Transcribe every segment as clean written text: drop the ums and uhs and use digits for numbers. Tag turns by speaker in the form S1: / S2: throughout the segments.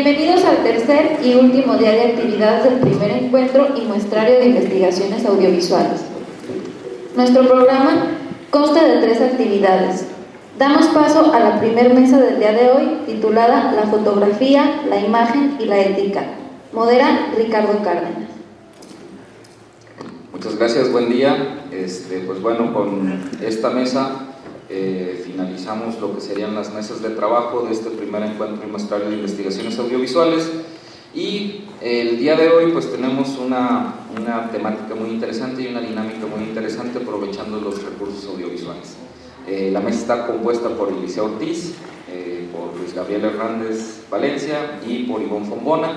S1: Bienvenidos al tercer y último día de actividades del primer encuentro y muestrario de investigaciones audiovisuales. Nuestro programa consta de 3 actividades. Damos paso a la primer mesa del día de hoy, titulada La fotografía, la imagen y la ética. Modera Ricardo Cárdenas.
S2: Muchas gracias, buen día. Pues bueno, con esta mesa finalizamos lo que serían las mesas de trabajo de este primer encuentro y muestrario de investigaciones audiovisuales, y el día de hoy pues tenemos una temática muy interesante y una dinámica muy interesante aprovechando los recursos audiovisuales. La mesa está compuesta por Eliseo Ortiz, por Luis Gabriel Hernández Valencia y por Ivonne Fombona.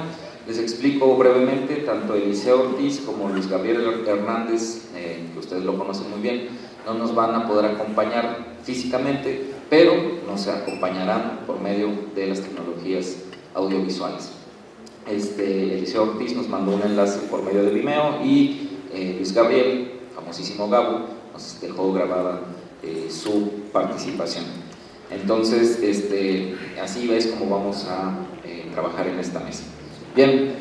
S2: Les explico brevemente, tanto Eliseo Ortiz como Luis Gabriel Hernández, que ustedes lo conocen muy bien, no nos van a poder acompañar físicamente, pero nos acompañarán por medio de las tecnologías audiovisuales. Eliseo Ortiz nos mandó un enlace por medio de Vimeo y Luis Gabriel, famosísimo Gabo, nos dejó grabada su participación. Entonces, así ves cómo vamos a trabajar en esta mesa. Bien,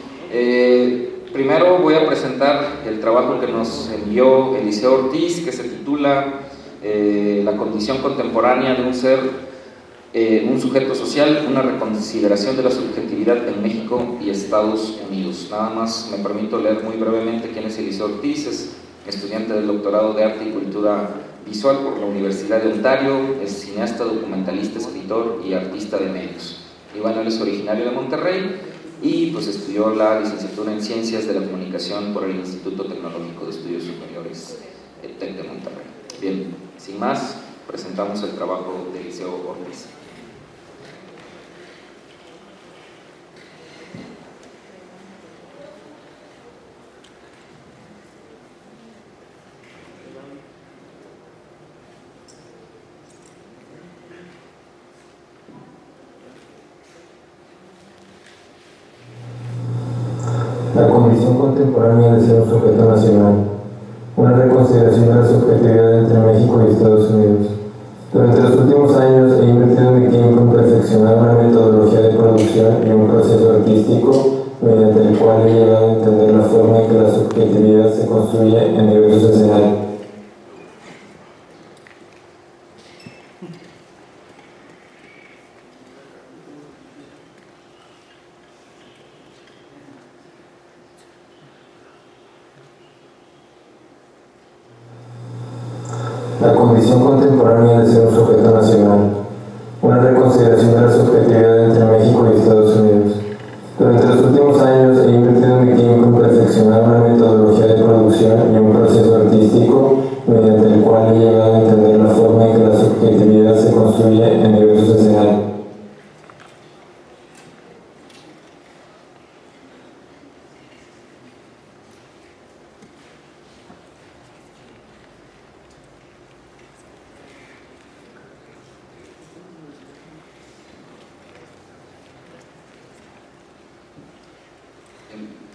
S2: primero voy a presentar el trabajo que nos envió Eliseo Ortiz, que se titula La condición contemporánea de un ser, un sujeto social, una reconsideración de la subjetividad en México y Estados Unidos. Nada más me permito leer muy brevemente quién es Eliseo Ortiz. Es estudiante del doctorado de Arte y Cultura Visual por la Universidad de Ontario, es cineasta, documentalista, escritor y artista de medios. Y bueno, él es originario de Monterrey y pues estudió la licenciatura en Ciencias de la Comunicación por el Instituto Tecnológico de Estudios Superiores, el TEC de Monterrey. Bien, sin más, presentamos el trabajo de Eliseo Ortiz.
S3: La condición contemporánea de ser un sujeto nacional, una reconsideración de la subjetividad entre México y Estados Unidos. Durante los últimos años he invertido mi tiempo en perfeccionar una metodología de producción y un proceso artístico mediante el cual he llegado a entender la forma en que la subjetividad se construye en diversos escenarios. La condición contemporánea de ser un sujeto nacional, una reconsideración de la subjetividad entre México y Estados Unidos. Durante los últimos años he invertido mi tiempo en perfeccionar una metodología de producción y un proceso artístico mediante el cual he llegado a entender la forma en que la subjetividad se construye en diversos escenarios.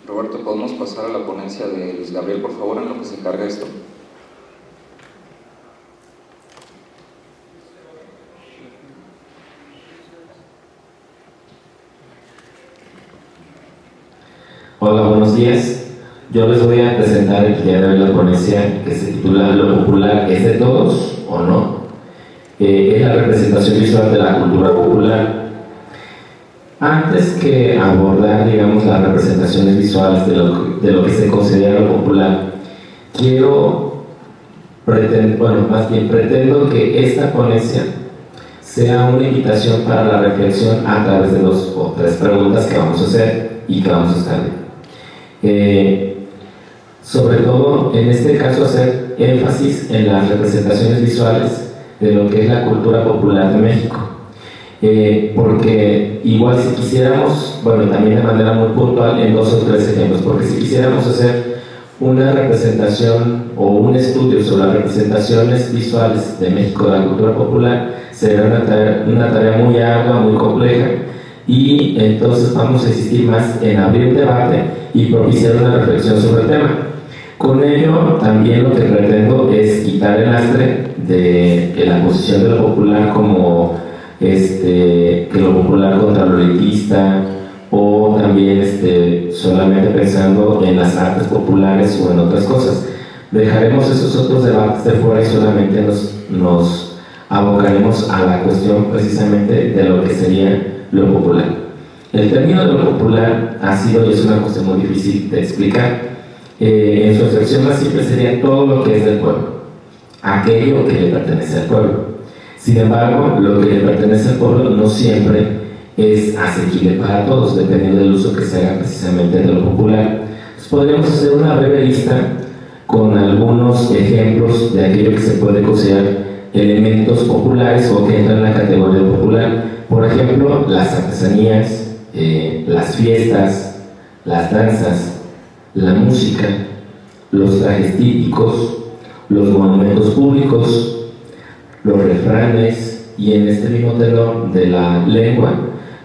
S2: Roberto, ¿podemos pasar a la ponencia de Luis Gabriel, por favor, en lo que se encarga esto?
S4: Hola, buenos días. Yo les voy a presentar el día de hoy la ponencia que se titula ¿Lo popular es de todos o no? Es la representación visual de la cultura popular. Antes que abordar, digamos, las representaciones visuales de lo que se considera lo popular, pretendo que esta ponencia sea una invitación para la reflexión a través de 2 o 3 preguntas que vamos a hacer y que vamos a estar sobre todo, en este caso, hacer énfasis en las representaciones visuales de lo que es la cultura popular de México. Porque igual si quisiéramos, bueno, también de manera muy puntual en 2 o 3 ejemplos, porque si quisiéramos hacer una representación o un estudio sobre las representaciones visuales de México de la cultura popular, sería una tarea muy ardua, muy compleja, y entonces vamos a insistir más en abrir un debate y propiciar una reflexión sobre el tema. Con ello también lo que pretendo es quitar el lastre de la posición de lo popular como que lo popular contra lo elitista, o también solamente pensando en las artes populares o en otras cosas. Dejaremos esos otros debates de fuera y solamente nos abocaremos a la cuestión precisamente de lo que sería lo popular. El término de lo popular ha sido y es una cuestión muy difícil de explicar. En su excepción más simple sería todo lo que es del pueblo, aquello que le pertenece al pueblo. Sin embargo, lo que le pertenece al pueblo no siempre es asequible para todos, dependiendo del uso que se haga precisamente de lo popular. Entonces, podríamos hacer una breve lista con algunos ejemplos de aquello que se puede considerar elementos populares o que entran en la categoría popular. Por ejemplo, las artesanías, las fiestas, las danzas, la música, los trajes típicos, los monumentos públicos, los refranes y en este mismo tenor de la lengua,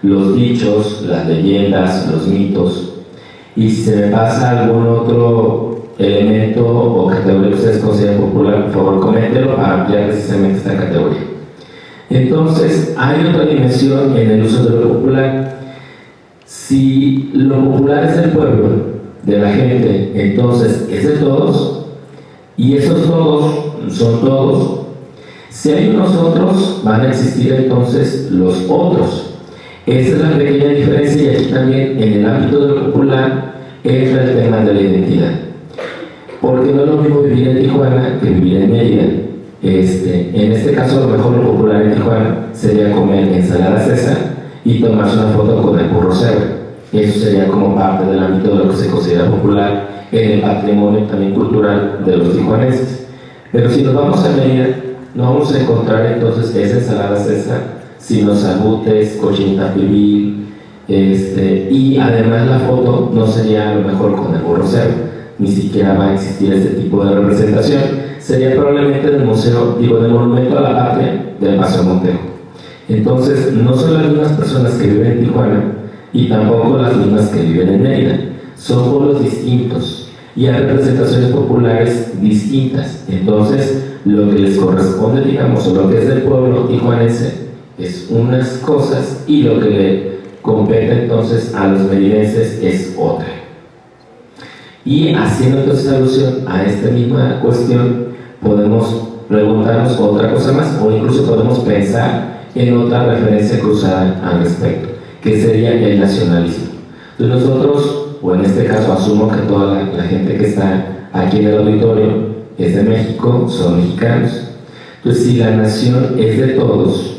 S4: los dichos, las leyendas, los mitos. Y si se me pasa algún otro elemento o categoría que ustedes consideren popular, por favor coméntenlo para ampliar precisamente esta categoría. Entonces, hay otra dimensión en el uso de lo popular. Si lo popular es del pueblo, de la gente, entonces es de todos, y esos todos son todos. Si hay unos otros, van a existir entonces los otros. Esa es la pequeña diferencia, y aquí también en el ámbito de lo popular entra el tema de la identidad. Porque no es lo mismo vivir en Tijuana que vivir en Mérida. En este caso, a lo mejor lo popular en Tijuana sería comer ensalada César y tomarse una foto con el burro Cebra. Eso sería como parte del ámbito de lo que se considera popular en el patrimonio también cultural de los tijuanenses. Pero si nos vamos a Mérida, no vamos a encontrar entonces esa ensalada César, sino salbutes, cochinita pibil, y además la foto no sería a lo mejor con el burro Cebra, ni siquiera va a existir este tipo de representación. Sería probablemente del del Monumento a la Patria del Paseo Montejo. Entonces, no son las mismas personas que viven en Tijuana y tampoco las mismas que viven en Mérida. Son pueblos distintos y hay representaciones populares distintas. Entonces, lo que les corresponde, digamos, o lo que es del pueblo tijuanense es unas cosas y lo que le compete entonces a los meridenses es otra. Y haciendo entonces alusión a esta misma cuestión, podemos preguntarnos otra cosa más, o incluso podemos pensar en otra referencia cruzada al respecto, que sería el nacionalismo. Entonces nosotros, o en este caso asumo que toda la gente que está aquí en el auditorio es de México, son mexicanos. Entonces, si la nación es de todos,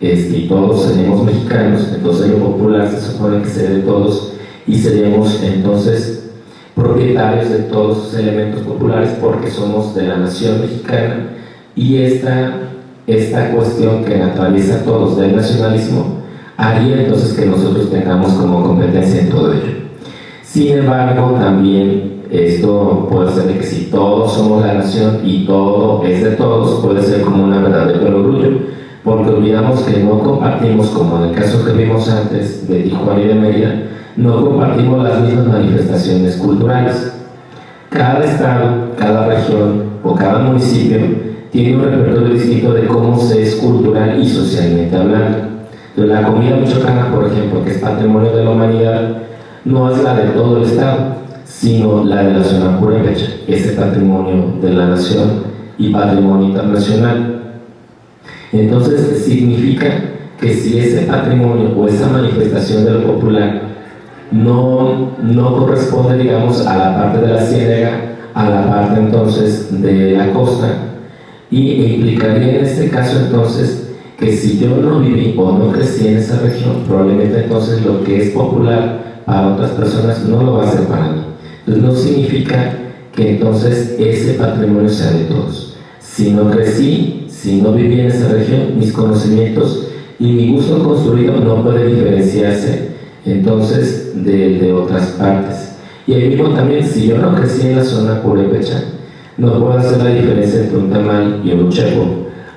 S4: y todos seremos mexicanos, entonces lo popular se supone que sea de todos, y seríamos entonces propietarios de todos los elementos populares porque somos de la nación mexicana, y esta cuestión que naturaliza a todos del nacionalismo haría entonces que nosotros tengamos como competencia en todo ello. Sin embargo, también esto puede ser de que si todos somos la nación y todo es de todos, puede ser como una verdad de perogrullo, porque olvidamos que no compartimos, como en el caso que vimos antes de Tijuana y de Mérida, no compartimos las mismas manifestaciones culturales. Cada estado, cada región o cada municipio tiene un repertorio distinto de cómo se es cultural y socialmente hablando. Entonces, la comida michoacana, por ejemplo, que es patrimonio de la humanidad, no es la de todo el estado, sino la de la zona purépecha, ese patrimonio de la nación y patrimonio internacional. Entonces, significa que si ese patrimonio o esa manifestación de lo popular no corresponde, digamos, a la parte de la ciénaga, a la parte entonces de la costa, y implicaría en este caso entonces que si yo no viví o no crecí en esa región, probablemente entonces lo que es popular para otras personas no lo va a ser para mí. Entonces no significa que entonces ese patrimonio sea de todos. Si no crecí, si no viví en esa región, mis conocimientos y mi gusto construido no puede diferenciarse entonces de otras partes. Y ahí mismo también, si yo no crecí en la zona purépecha, no puedo hacer la diferencia entre un tamal y un chepo.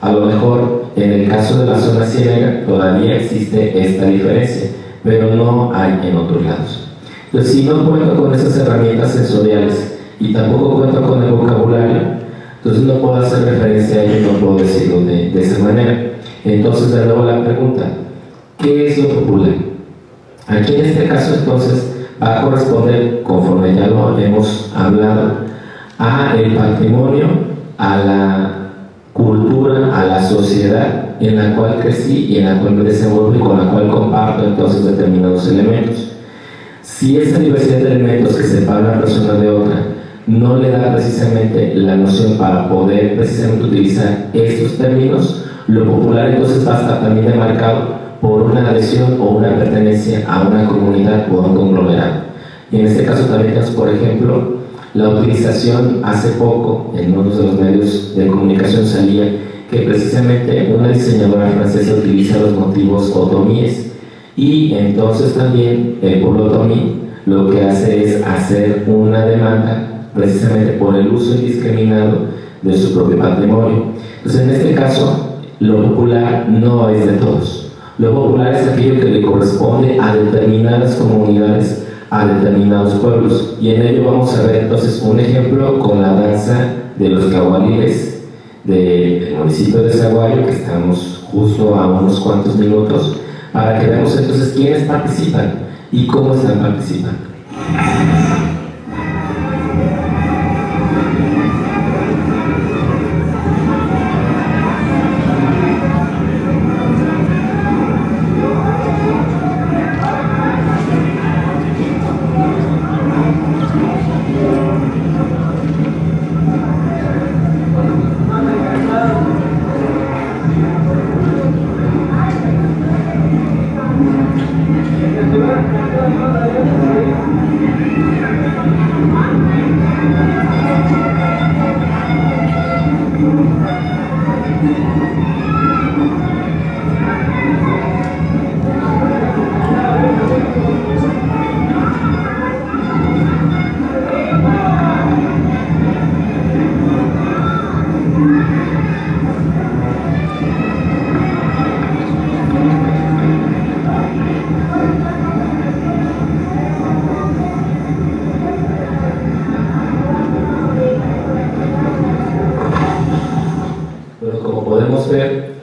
S4: A lo mejor en el caso de la zona ciénaga todavía existe esta diferencia, pero no hay en otros lados. Entonces, si no cuento con esas herramientas sensoriales y tampoco cuento con el vocabulario, entonces no puedo hacer referencia a ello, no puedo decirlo de esa manera. Entonces, de nuevo la pregunta, ¿qué es lo popular? Aquí en este caso entonces va a corresponder, conforme ya lo hemos hablado, a el patrimonio, a la cultura, a la sociedad en la cual crecí y en la cual me desenvuelvo y con la cual comparto entonces determinados elementos. Si esa diversidad de elementos que separa una persona de otra no le da precisamente la noción para poder precisamente utilizar estos términos, lo popular entonces va a estar también demarcado por una adhesión o una pertenencia a una comunidad o a un conglomerado. Y en este caso también tenemos, por ejemplo, la utilización hace poco en uno de los medios de comunicación salía que precisamente una diseñadora francesa utiliza los motivos otomíes, y entonces también el pueblo otomí lo que hace es hacer una demanda precisamente por el uso indiscriminado de su propio patrimonio. Entonces en este caso lo popular no es de todos, lo popular es aquello que le corresponde a determinadas comunidades, a determinados pueblos, y en ello vamos a ver entonces un ejemplo con la danza de los cahualiles del municipio de Zaguayo, que estamos justo a unos cuantos minutos, para que veamos entonces quiénes participan y cómo están participando.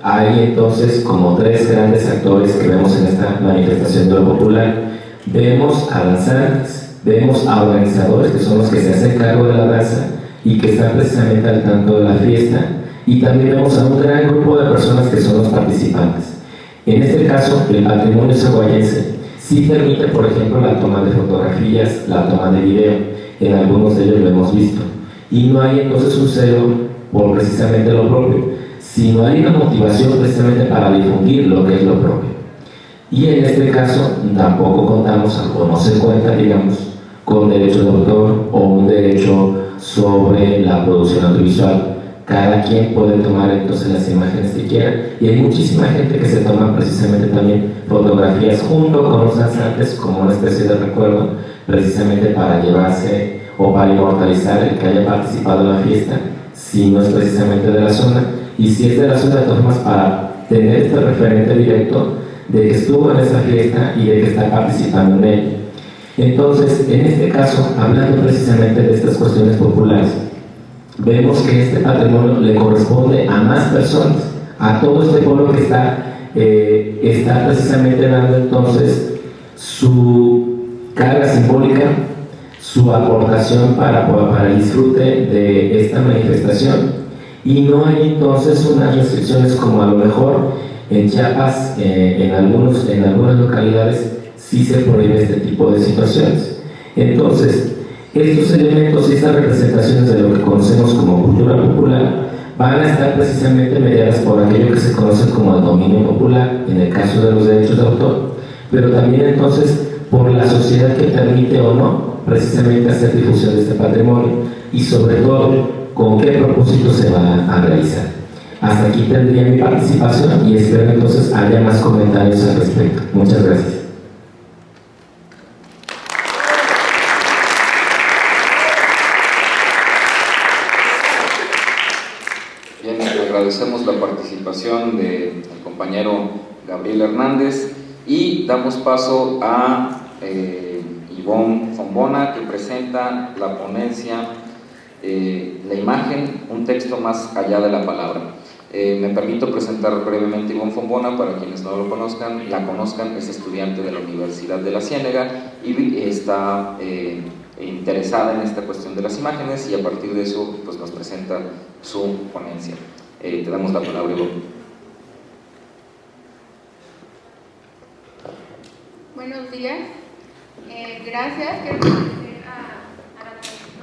S4: Hay entonces como tres grandes actores que vemos en esta manifestación de lo popular. Vemos a danzantes, vemos a organizadores, que son los que se hacen cargo de la danza y que están precisamente al tanto de la fiesta, y también vemos a un gran grupo de personas que son los participantes. En este caso, el patrimonio zaguayense sí permite, por ejemplo, la toma de fotografías, la toma de video, en algunos de ellos lo hemos visto, y no hay entonces un celo por precisamente lo propio, sino hay una motivación precisamente para difundir lo que es lo propio. Y en este caso tampoco contamos, o no se cuenta, digamos, con derecho de autor o un derecho sobre la producción audiovisual. Cada quien puede tomar entonces las imágenes que quiera, y hay muchísima gente que se toma precisamente también fotografías junto con los danzantes como una especie de recuerdo, precisamente para llevarse o para inmortalizar el que haya participado en la fiesta, si no es precisamente de la zona. Y si es de la zona, de todas formas, para tener este referente directo de que estuvo en esa fiesta y de que está participando en ella. Entonces, en este caso, hablando precisamente de estas cuestiones populares, vemos que este patrimonio le corresponde a más personas, a todo este pueblo que está precisamente dando entonces su carga simbólica, su aportación para el disfrute de esta manifestación. Y no hay entonces unas restricciones como a lo mejor en Chiapas, en algunas localidades sí se prohíbe este tipo de situaciones. Entonces, estos elementos y estas representaciones de lo que conocemos como cultura popular van a estar precisamente mediadas por aquello que se conoce como el dominio popular, en el caso de los derechos de autor, pero también entonces por la sociedad que permite o no precisamente hacer difusión de este patrimonio, y sobre todo con qué propósito se va a realizar. Hasta aquí tendría mi participación y espero entonces haya más comentarios al respecto. Muchas gracias.
S2: Bien, agradecemos la participación del compañero Gabriel Hernández y damos paso a Ivonne Fombona, que presenta la ponencia La imagen, un texto más allá de la palabra. Me permito presentar brevemente a Ivonne Fombona, para quienes no la conozcan, es estudiante de la Universidad de la Ciénega y está interesada en esta cuestión de las imágenes, y a partir de eso pues nos presenta su ponencia. Te damos la palabra, Ivonne.
S5: Buenos días, gracias. Quiero agradecer a la trayectoria.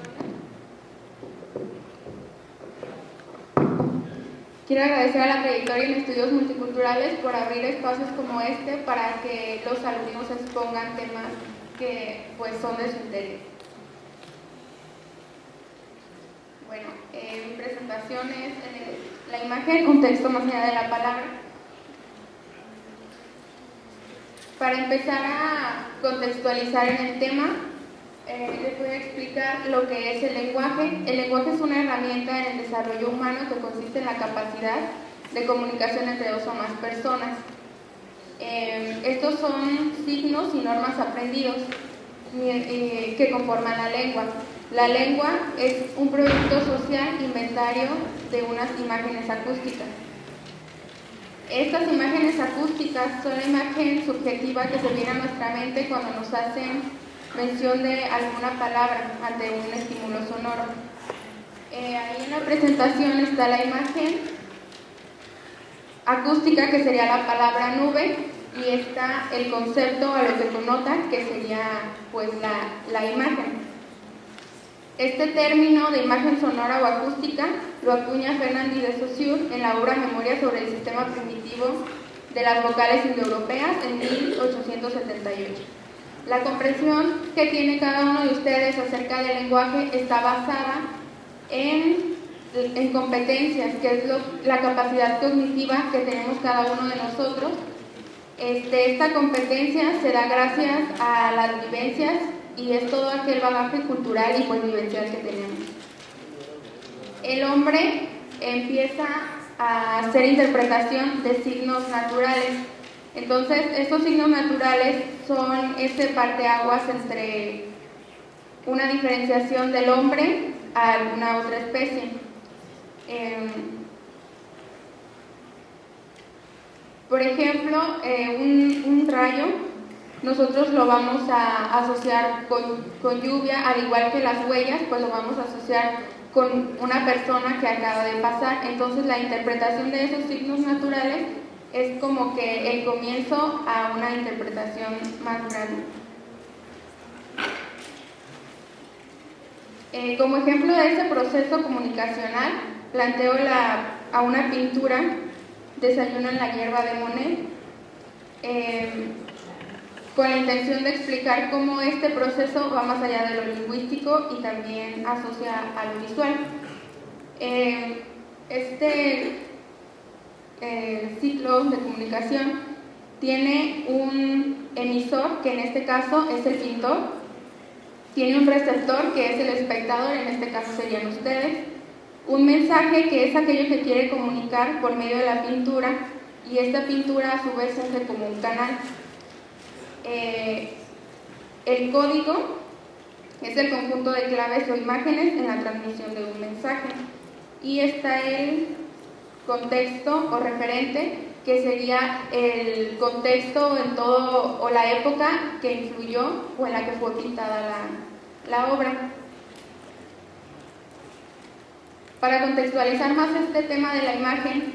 S5: Quiero agradecer a la trayectoria en estudios multiculturales por abrir espacios como este para que los alumnos expongan temas que pues son de su interés. Bueno, mi presentación es la imagen, un texto más allá de la palabra. Para empezar a contextualizar en el tema, les voy a explicar lo que es el lenguaje. El lenguaje es una herramienta en el desarrollo humano que consiste en la capacidad de comunicación entre dos o más personas. Estos son signos y normas aprendidos que conforman la lengua. La lengua es un producto social inventario de unas imágenes acústicas. Estas imágenes acústicas son la imagen subjetiva que se viene a nuestra mente cuando nos hacen mención de alguna palabra ante un estímulo sonoro. Ahí en la presentación está la imagen acústica, que sería la palabra nube, y está el concepto a lo que connota, que sería pues la imagen. Este término de imagen sonora o acústica lo acuña Fernand de Saussure en la obra Memoria sobre el sistema primitivo de las vocales indoeuropeas en 1878. La comprensión que tiene cada uno de ustedes acerca del lenguaje está basada en competencias, que es la capacidad cognitiva que tenemos cada uno de nosotros. Esta competencia se da gracias a las vivencias y es todo aquel bagaje cultural y pues vivencial que tenemos. El hombre empieza a hacer interpretación de signos naturales. Entonces, estos signos naturales son ese parteaguas entre una diferenciación del hombre a alguna otra especie. Por ejemplo, un rayo, nosotros lo vamos a asociar con lluvia, al igual que las huellas, pues lo vamos a asociar con una persona que acaba de pasar. Entonces, la interpretación de esos signos naturales es como que el comienzo a una interpretación más grande. Como ejemplo de ese proceso comunicacional, planteo a una pintura, Desayuno en la hierba de Monet, con la intención de explicar cómo este proceso va más allá de lo lingüístico y también asocia a lo visual. Este ciclo de comunicación tiene un emisor, que en este caso es el pintor, tiene un receptor, que es el espectador, en este caso serían ustedes, un mensaje, que es aquello que quiere comunicar por medio de la pintura, y esta pintura a su vez hace como un canal. El código es el conjunto de claves o imágenes en la transmisión de un mensaje, y está el contexto o referente, que sería el contexto en todo o la época que influyó o en la que fue pintada la obra. Para contextualizar más este tema de la imagen,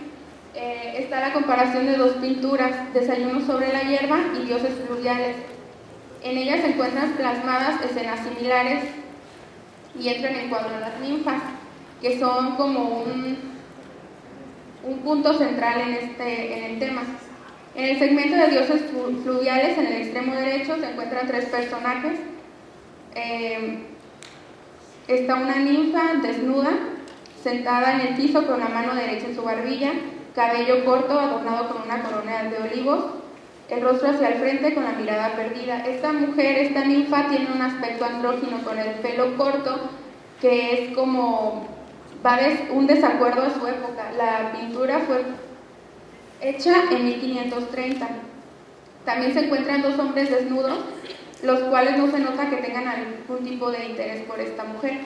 S5: está la comparación de dos pinturas, Desayuno sobre la hierba y Dioses fluviales. En ellas se encuentran plasmadas escenas similares y entran en cuadro las ninfas, que son como un punto central en el tema. En el segmento de Dioses fluviales, en el extremo derecho, se encuentran tres personajes. Está una ninfa desnuda, sentada en el piso con la mano derecha en su barbilla, cabello corto adornado con una corona de olivos, el rostro hacia el frente con la mirada perdida. Esta mujer, esta ninfa, tiene un aspecto andrógino con el pelo corto, que es como un desacuerdo a su época. La pintura fue hecha en 1530. También se encuentran dos hombres desnudos, los cuales no se nota que tengan algún tipo de interés por esta mujer.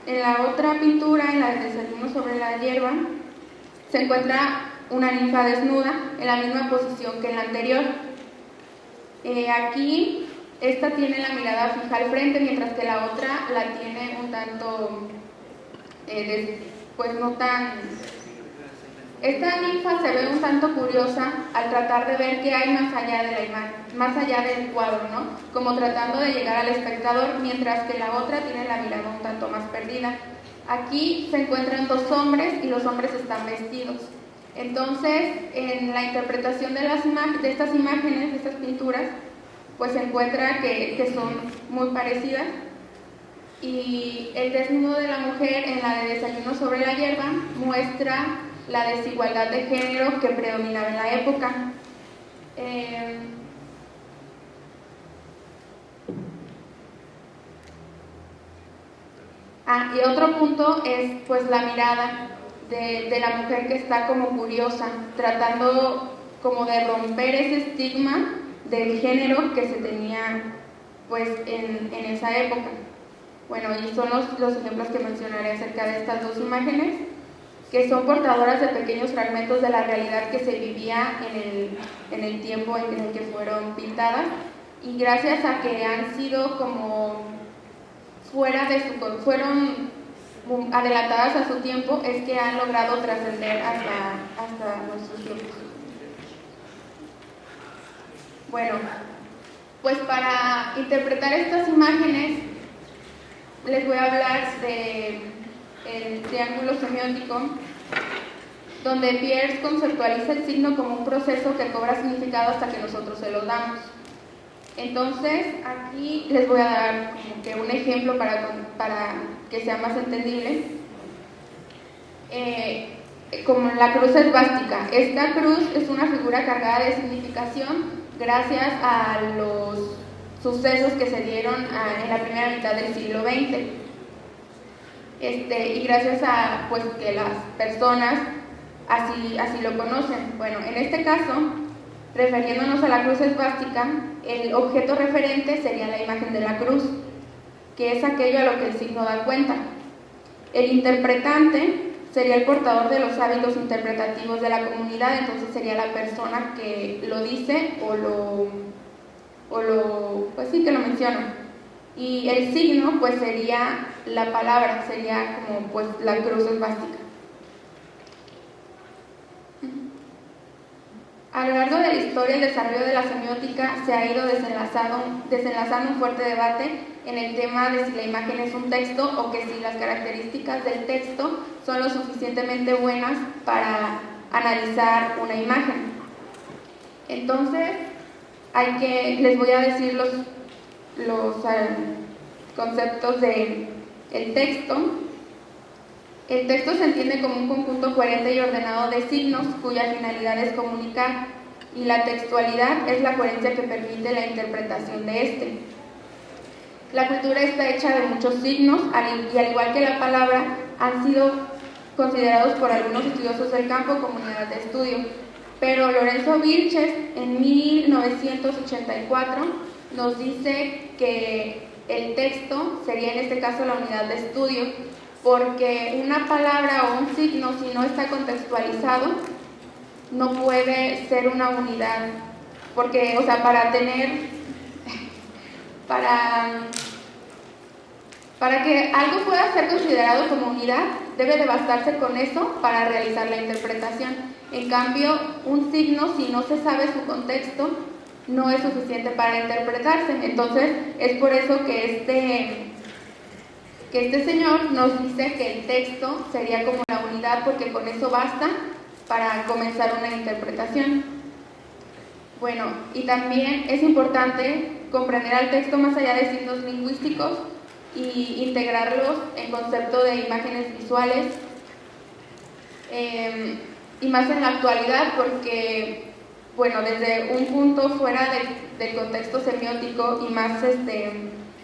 S5: En la otra pintura, en la del desayuno sobre la hierba, se encuentra una ninfa desnuda en la misma posición que en la anterior. Aquí, esta tiene la mirada fija al frente, mientras que la otra la tiene un tanto, pues no tan... Esta ninfa se ve un tanto curiosa al tratar de ver qué hay más allá de la imagen, más allá del cuadro, ¿no? Como tratando de llegar al espectador, mientras que la otra tiene la mirada un tanto más perdida. Aquí se encuentran dos hombres y los hombres están vestidos. Entonces, en la interpretación de estas imágenes, de estas pinturas, pues se encuentra que son muy parecidas. Y el desnudo de la mujer en la de Desayuno sobre la hierba muestra la desigualdad de género que predominaba en la época. Y otro punto es pues la mirada de la mujer que está como curiosa, tratando como de romper ese estigma del género que se tenía pues en esa época. Bueno, y son los ejemplos que mencionaré acerca de estas dos imágenes, que son portadoras de pequeños fragmentos de la realidad que se vivía en el tiempo en el que fueron pintadas, y gracias a que han sido como fueron adelantadas a su tiempo, es que han logrado trascender hasta nuestros tiempos. Bueno, pues para interpretar estas imágenes les voy a hablar del triángulo semiótico, donde Peirce conceptualiza el signo como un proceso que cobra significado hasta que nosotros se lo damos. Entonces, aquí les voy a dar como que un ejemplo para que sea más entendible. Como la cruz esvástica. Esta cruz es una figura cargada de significación gracias a los sucesos que se dieron en la primera mitad del siglo XX. Y gracias a pues que las personas así lo conocen. Bueno, en este caso, refiriéndonos a la cruz esvástica, el objeto referente sería la imagen de la cruz, que es aquello a lo que el signo da cuenta. El interpretante sería el portador de los hábitos interpretativos de la comunidad, entonces sería la persona que lo dice pues sí, que lo menciona. Y el signo pues sería la palabra, sería como pues la cruz esvástica. A lo largo de la historia, el desarrollo de la semiótica se ha ido desenlazando un fuerte debate en el tema de si la imagen es un texto o que si las características del texto son lo suficientemente buenas para analizar una imagen. Entonces, les voy a decir los conceptos del texto. El texto se entiende como un conjunto coherente y ordenado de signos cuya finalidad es comunicar, y la textualidad es la coherencia que permite la interpretación de este. La cultura está hecha de muchos signos y al igual que la palabra, han sido considerados por algunos estudiosos del campo como unidad de estudio. Pero Lorenzo Vilches, en 1984, nos dice que el texto sería en este caso la unidad de estudio, porque una palabra o un signo, si no está contextualizado, no puede ser una unidad, porque, o sea, para que algo pueda ser considerado como unidad, debe de bastarse con eso para realizar la interpretación. En cambio, un signo, si no se sabe su contexto, no es suficiente para interpretarse. Entonces, es por eso que este señor nos dice que el texto sería como la unidad, porque con eso basta para comenzar una interpretación. Bueno, y también es importante comprender al texto más allá de signos lingüísticos y integrarlos en concepto de imágenes visuales, y más en la actualidad, porque, bueno, desde un punto fuera del contexto semiótico y más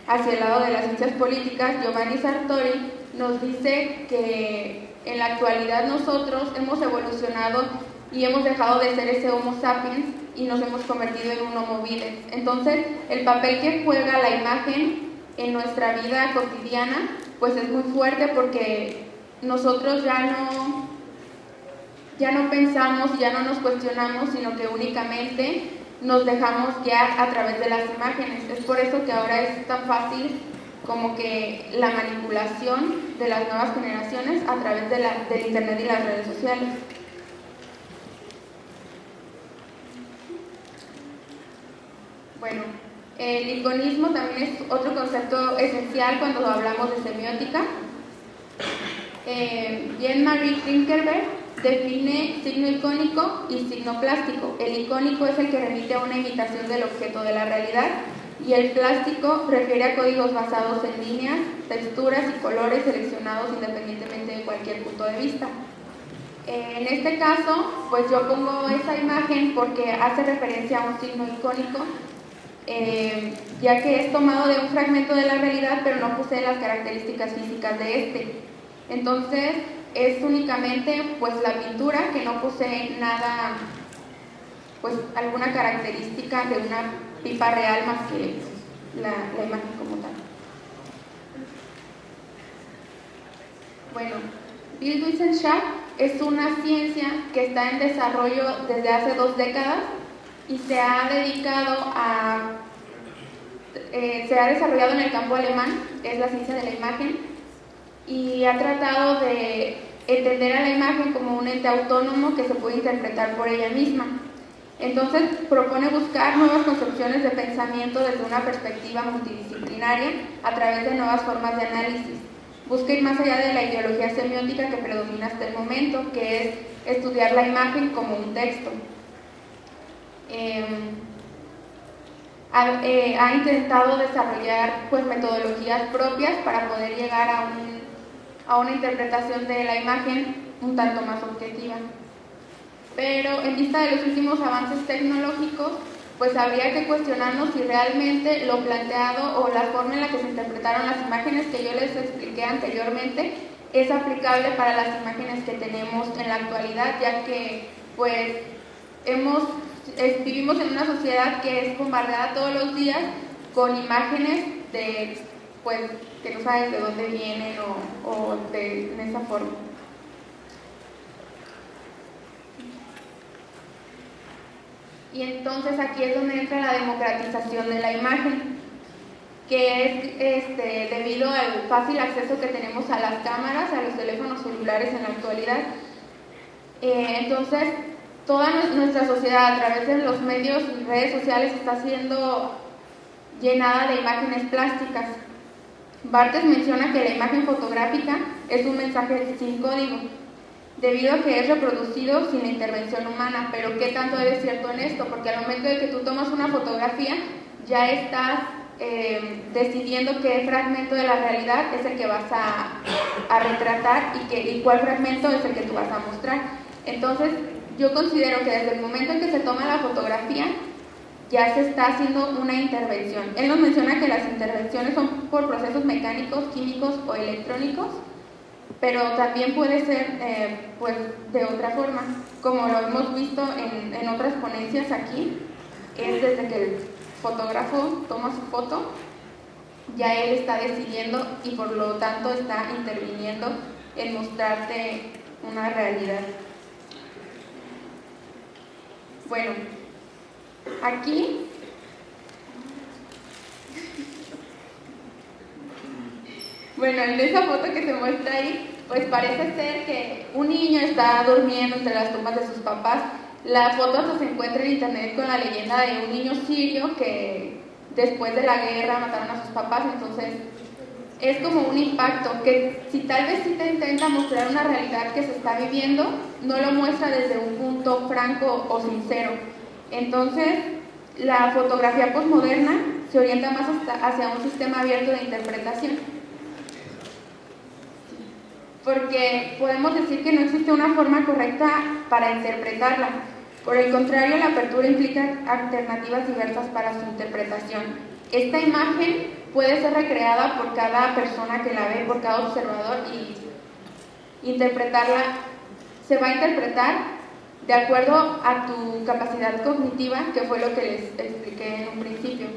S5: hacia el lado de las ciencias políticas, Giovanni Sartori nos dice que en la actualidad nosotros hemos evolucionado y hemos dejado de ser ese Homo sapiens y nos hemos convertido en un Homo videns. Entonces, el papel que juega la imagen en nuestra vida cotidiana pues es muy fuerte porque nosotros ya no pensamos y ya no nos cuestionamos, sino que únicamente nos dejamos guiar a través de las imágenes. Es por eso que ahora es tan fácil como que la manipulación de las nuevas generaciones a través del internet y las redes sociales. Bueno, el iconismo también es otro concepto esencial cuando hablamos de semiótica. Jean-Marie Trinkerberg define signo icónico y signo plástico. El icónico es el que remite a una imitación del objeto de la realidad y el plástico refiere a códigos basados en líneas, texturas y colores seleccionados independientemente de cualquier punto de vista. En este caso, pues yo pongo esa imagen porque hace referencia a un signo icónico, ya que es tomado de un fragmento de la realidad, pero no posee las características físicas de este. Entonces, es únicamente pues la pintura que no posee nada, pues alguna característica de una pipa real más que la imagen como tal. Bueno, Bildwissenschaft es una ciencia que está en desarrollo desde hace 2 décadas y se ha desarrollado en el campo alemán, es la ciencia de la imagen, y ha tratado de entender a la imagen como un ente autónomo que se puede interpretar por ella misma. Entonces propone buscar nuevas concepciones de pensamiento desde una perspectiva multidisciplinaria a través de nuevas formas de análisis. Busca ir más allá de la ideología semiótica que predomina hasta el momento, que es estudiar la imagen como un texto. Ha intentado desarrollar pues metodologías propias para poder llegar a una interpretación de la imagen un tanto más objetiva. Pero en vista de los últimos avances tecnológicos, pues habría que cuestionarnos si realmente lo planteado o la forma en la que se interpretaron las imágenes que yo les expliqué anteriormente es aplicable para las imágenes que tenemos en la actualidad, ya que pues vivimos en una sociedad que es bombardeada todos los días con imágenes de pues que no sabes de dónde vienen o en esa forma. Y entonces aquí es donde entra la democratización de la imagen, que es debido al fácil acceso que tenemos a las cámaras, a los teléfonos celulares en la actualidad. Entonces, toda nuestra sociedad a través de los medios y redes sociales está siendo llenada de imágenes plásticas. Barthes menciona que la imagen fotográfica es un mensaje sin código, debido a que es reproducido sin la intervención humana. Pero ¿qué tanto es cierto en esto? Porque al momento de que tú tomas una fotografía, ya estás decidiendo qué fragmento de la realidad es el que vas a retratar y cuál fragmento es el que tú vas a mostrar. Entonces, yo considero que desde el momento en que se toma la fotografía, ya se está haciendo una intervención. Él nos menciona que las intervenciones son por procesos mecánicos, químicos o electrónicos, pero también puede ser pues de otra forma, como lo hemos visto en otras ponencias aquí, es desde que el fotógrafo toma su foto, ya él está decidiendo y por lo tanto está interviniendo en mostrarte una realidad. Bueno, aquí bueno, en esa foto que se muestra ahí, pues parece ser que un niño está durmiendo entre las tumbas de sus papás. La foto hasta se encuentra en internet con la leyenda de un niño sirio que después de la guerra mataron a sus papás. Entonces es como un impacto que si tal vez sí te intenta mostrar una realidad que se está viviendo, no lo muestra desde un punto franco o sincero. Entonces la fotografía posmoderna se orienta más hacia un sistema abierto de interpretación, porque podemos decir que no existe una forma correcta para interpretarla. Por el contrario, la apertura implica alternativas diversas para su interpretación. Esta imagen puede ser recreada por cada persona que la ve, por cada observador, y interpretarla se va a interpretar de acuerdo a tu capacidad cognitiva, que fue lo que les expliqué en un principio.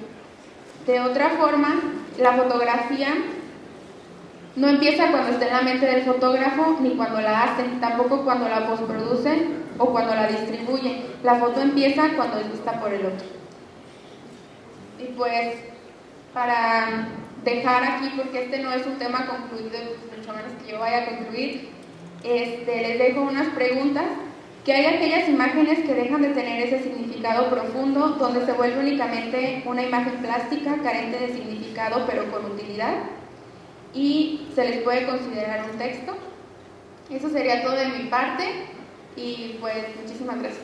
S5: De otra forma, la fotografía No empieza cuando está en la mente del fotógrafo ni cuando la hacen, tampoco cuando la postproducen o cuando la distribuyen. La foto empieza cuando es vista por el otro. Y pues, para dejar aquí, porque este no es un tema concluido, mucho menos que yo vaya a concluir, les dejo unas preguntas. Que hay aquellas imágenes que dejan de tener ese significado profundo, donde se vuelve únicamente una imagen plástica, carente de significado, pero con utilidad, y se les puede considerar un texto. Eso sería todo de mi parte, y pues muchísimas gracias.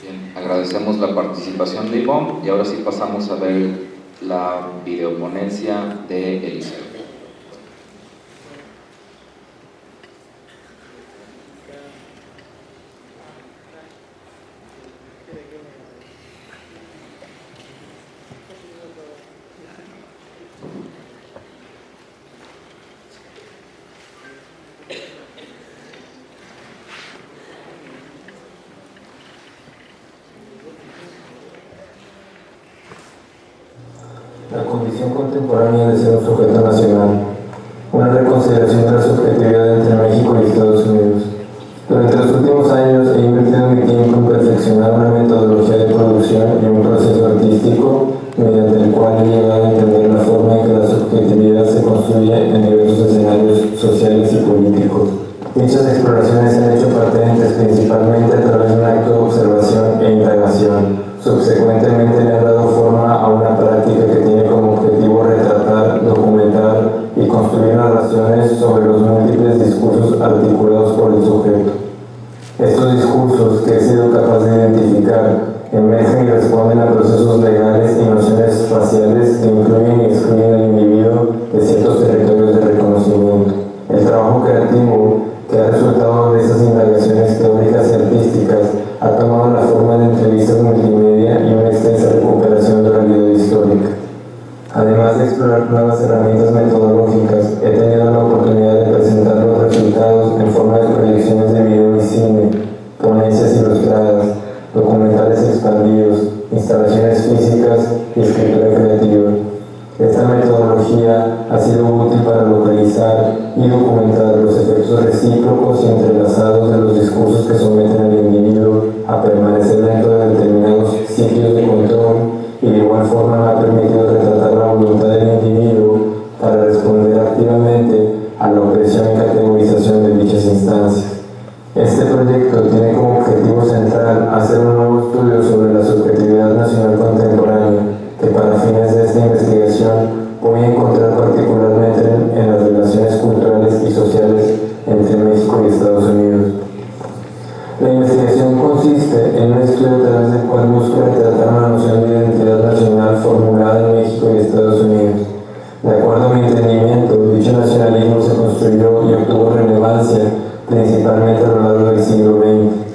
S2: Bien, agradecemos la participación de Ivonne y ahora sí pasamos a ver la videoponencia de Eliseo.
S3: La condición contemporánea de ser un sujeto nacional, una reconsideración de la subjetividad entre México y Estados Unidos. Durante los últimos años he invertido mi tiempo en perfeccionar una metodología de producción y un proceso artístico mediante el cual he llegado a entender la forma en que la subjetividad se construye en diversos escenarios sociales y políticos. Dichas exploraciones se han hecho patentes principalmente a través de un acto de observación e indagación. Subsecuentemente le han dado forma a una práctica que tiene como objetivo retratar, documentar y construir narraciones sobre los múltiples discursos articulados por el sujeto. Estos discursos que he sido capaz de identificar emergen y responden a procesos legales y nociones faciales que incluyen y excluyen al individuo de ciertos territorios de reconocimiento. El trabajo creativo que ha resultado de esas indagaciones teóricas y artísticas ha tomado la forma de entrevistas multimedia y una extensa recuperación de la vida histórica. Además de explorar nuevas herramientas metodológicas, he tenido la oportunidad de presentar los resultados en forma de proyecciones de video y cine, ponencias ilustradas, documentales expandidos, instalaciones físicas y escritura creativa. Esta metodología ha sido útil para localizar y documentar los efectos recíprocos y entrelazados de los discursos que someten al individuo a permanecer dentro de determinados sitios de control, y de igual forma me ha permitido retratar la voluntad del individuo para responder activamente a la opresión y categorización de dichas instancias. Este proyecto tiene como objetivo central hacer un nuevo estudio sobre la subjetividad nacional contemporánea, que para fines de esta investigación voy a encontrar particularmente en las relaciones culturales y sociales entre México y Estados Unidos. La investigación consiste en un estudio a través del cual busco retratar una noción de identidad nacional formulada en México y Estados Unidos. De acuerdo a mi entendimiento, dicho nacionalismo se construyó y obtuvo relevancia principalmente a lo largo del siglo XX.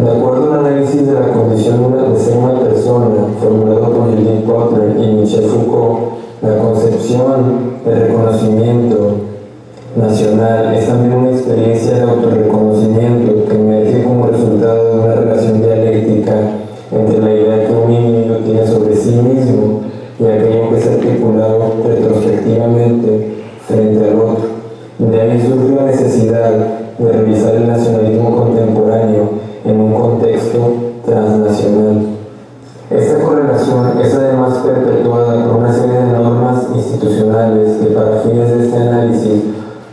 S3: De acuerdo al análisis de la condición de ser una persona, formulado por Judith Butler y Michel Foucault, la concepción de reconocimiento nacional es también una experiencia de autorreconocimiento que emerge como resultado de una relación dialéctica entre la idea que un individuo tiene sobre sí mismo y aquello que es articulado retrospectivamente frente al otro. De ahí surge la necesidad de revisar el nacionalismo contemporáneo en un contexto transnacional. Esta correlación es además perpetuada por una serie de normas institucionales que para fines de este análisis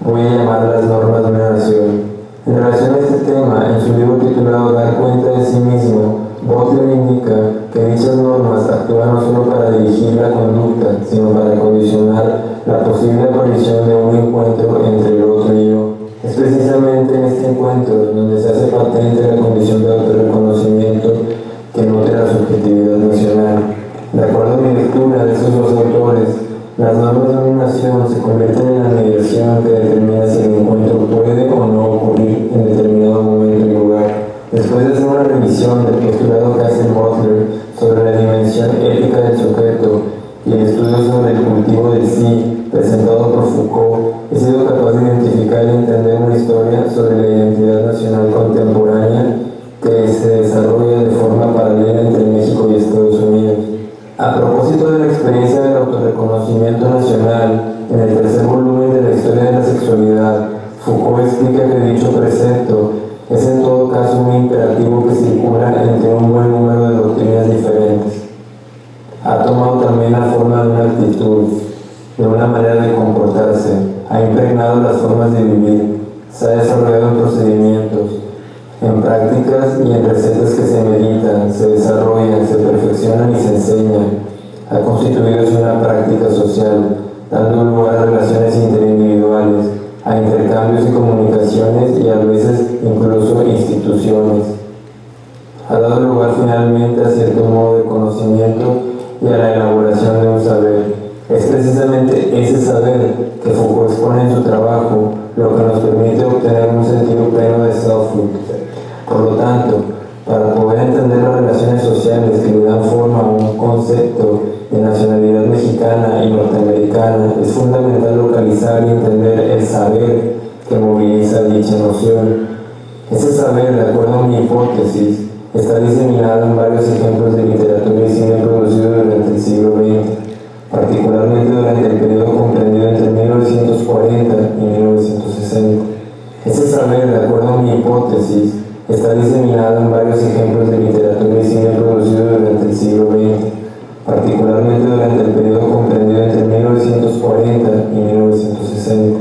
S3: voy a llamar las normas de una nación. En relación a este tema, en su libro titulado Dar cuenta de sí mismo, Butler indica que dichas normas actúan no solo para dirigir la conducta, sino para condicionar la posible aparición de un encuentro entre el otro y yo. Es precisamente en este encuentro donde se hace patente la condición de autorreconocimiento que nutre la subjetividad nacional. De acuerdo a mi lectura de esos dos autores, las normas de una nación se convierten en la mediación que determina si el encuentro puede o no ocurrir en determinado momento y lugar. Después de hacer una revisión del postulado que hace Butler sobre la dimensión ética del sujeto y el estudio sobre el cultivo del sí presentado por Foucault, he sido capaz de identificar y entender una historia sobre la identidad nacional contemporánea que se Foucault explica que dicho precepto es en todo caso un imperativo que circula entre un buen número de doctrinas diferentes. Ha tomado también la forma de una actitud, de una manera de comportarse, ha impregnado las formas de vivir, se ha desarrollado en procedimientos, en prácticas y en recetas que se meditan, se desarrollan, se perfeccionan y se enseñan. Ha constituido una práctica social, dando lugar a relaciones interindividuales, a intercambios y comunicaciones y a veces incluso instituciones. Ha dado lugar finalmente a cierto modo de conocimiento y a la elaboración de un saber. Es precisamente ese saber que Foucault expone en su trabajo lo que nos permite obtener un sentido pleno de selfhood. Por lo tanto, para poder entender las relaciones sociales que le dan forma a un concepto de nacionalidad mexicana y norteamericana, es fundamental localizar y entender el saber que moviliza dicha noción. Ese saber, de acuerdo a mi hipótesis, está diseminado en varios ejemplos de literatura y cine producidos durante el siglo XX, particularmente durante el periodo comprendido entre 1940 y 1960. Ese saber, de acuerdo a mi hipótesis, está diseminado en varios ejemplos de literatura y cine producidos durante el siglo XX, particularmente durante el periodo comprendido entre 1940 y 1960.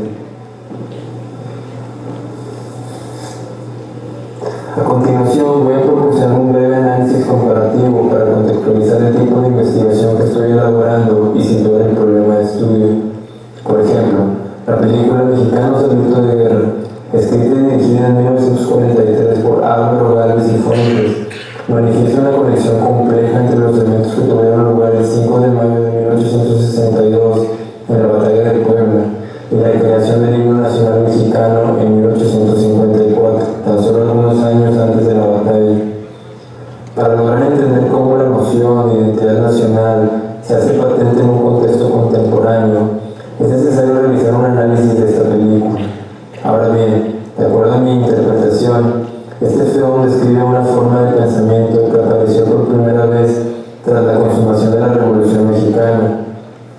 S3: A continuación, voy a proporcionar un breve análisis comparativo para contextualizar el tipo de investigación que estoy elaborando y situar el problema de estudio. Por ejemplo, la película Mexicanos al grito de guerra, escrita y dirigida en 1943 por Álvaro Gálvez y Fuentes, manifiesta una conexión compleja entre los eventos que tuvieron lugar el 5 de mayo de 1862 en la Batalla de Puebla y la creación del himno nacional mexicano en 1854, tan solo algunos años antes de la batalla. Para lograr entender cómo la noción de identidad nacional se hace patente en un contexto contemporáneo, es necesario realizar un análisis de esta película. Ahora bien, de acuerdo a mi interpretación, este film describe una forma de pensamiento que apareció por primera vez tras la consumación de la Revolución Mexicana.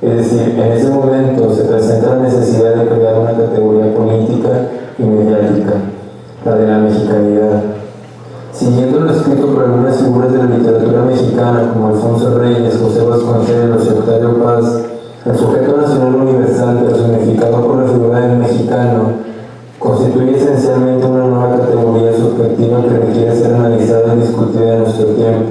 S3: Es decir, en ese momento se presenta la necesidad de crear una categoría política y mediática, la de la mexicanidad. Siguiendo lo escrito por algunas figuras de la literatura mexicana como Alfonso Reyes, José Vasconcelos y Octavio Paz, el sujeto nacional universal personificado por la figura del mexicano constituye esencialmente una nueva categoría subjetiva que requiere ser analizada y discutida en nuestro tiempo.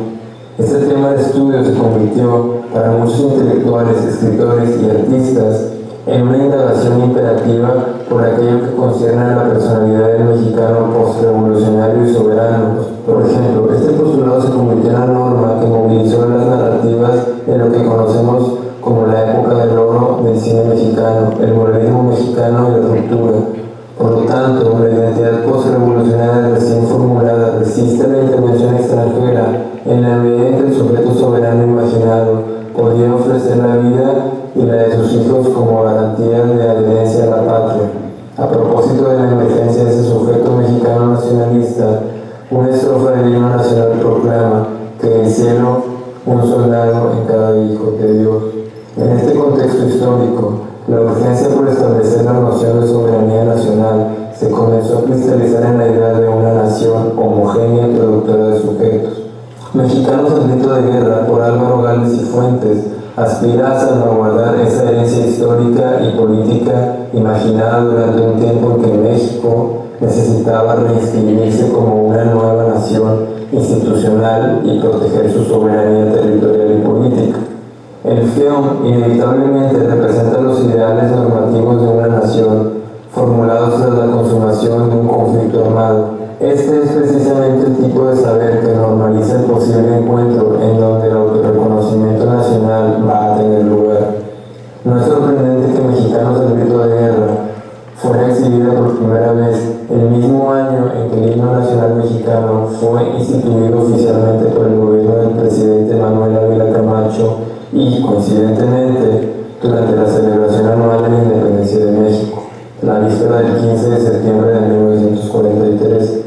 S3: Este tema de estudio se convirtió, para muchos intelectuales, escritores y artistas, en una indagación imperativa por aquello que concierne a la personalidad del mexicano postrevolucionario y soberano. Por ejemplo, este postulado se convirtió en la norma que movilizó las narrativas de lo que conocemos como la época del oro del cine mexicano, el modernismo mexicano y la ruptura. Por lo tanto, la identidad postrevolucionaria recién formulada resiste a la intervención extranjera en la medida en que el sujeto soberano imaginado podía ofrecer la vida y la de sus hijos como garantía de adherencia a la patria. A propósito de la emergencia de ese sujeto mexicano nacionalista, una estrofa del himno nacional proclama que el cielo, un soldado en cada hijo de Dios. En este contexto histórico, la urgencia por establecer la noción de soberanía nacional se comenzó a cristalizar en la idea de una nación homogénea y productora de sujetos. Mexicanos al grito de guerra, por Álvaro Gálvez y Fuentes, aspira a salvaguardar esa herencia histórica y política imaginada durante un tiempo en que México necesitaba reinscribirse como una nueva nación institucional y proteger su soberanía territorial y política. El film inevitablemente representa los ideales normativos de una nación, formulados tras la consumación de un conflicto armado. Este es precisamente el tipo de saber que normaliza el posible encuentro en donde el autorreconocimiento nacional va a tener lugar. No es sorprendente que Mexicanos al grito de guerra fuera exhibida por primera vez el mismo año en que el himno nacional mexicano fue instituido oficialmente por el gobierno del presidente Manuel Ávila Camacho y, coincidentemente, durante la celebración anual de la Independencia de México, la víspera del 15 de septiembre de 1943.